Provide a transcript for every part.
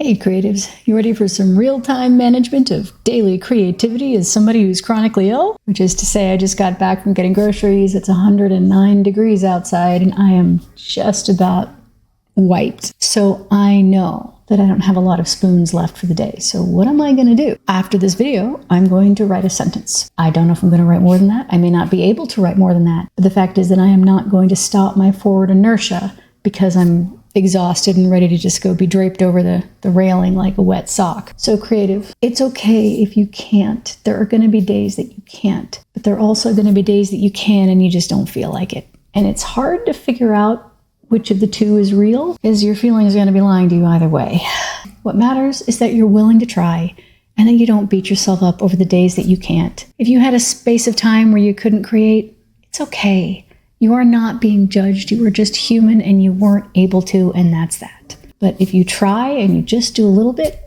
Hey creatives, you ready for some real-time management of daily creativity as somebody who's chronically ill? Which is to say, I just got back from getting groceries. It's 109 degrees outside and I am just about wiped. So I know that I don't have a lot of spoons left for the day. So what am I going to do? After this video, I'm going to write a sentence. I don't know if I'm going to write more than that. I may not be able to write more than that. But the fact is that I am not going to stop my forward inertia because I'm exhausted and ready to just go be draped over the railing like a wet sock. So creative, it's okay if you can't. There are going to be days that you can't, but there are also going to be days that you can and you just don't feel like it. And it's hard to figure out which of the two is real, because your feelings are going to be lying to you either way. What matters is that you're willing to try and that you don't beat yourself up over the days that you can't. If you had a space of time where you couldn't create, it's okay. You are not being judged. You are just human and you weren't able to, and that's that. But if you try and you just do a little bit,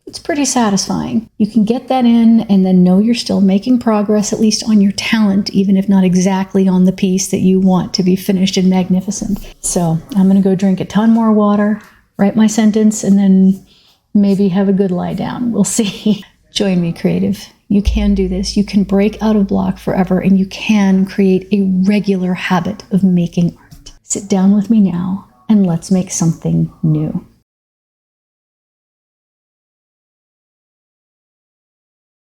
it's pretty satisfying. You can get that in and then know you're still making progress, at least on your talent, even if not exactly on the piece that you want to be finished and magnificent. So I'm going to go drink a ton more water, write my sentence, and then maybe have a good lie down. We'll see. Join me, creative. You can do this. You can break out of block forever, and you can create a regular habit of making art. Sit down with me now, and let's make something new.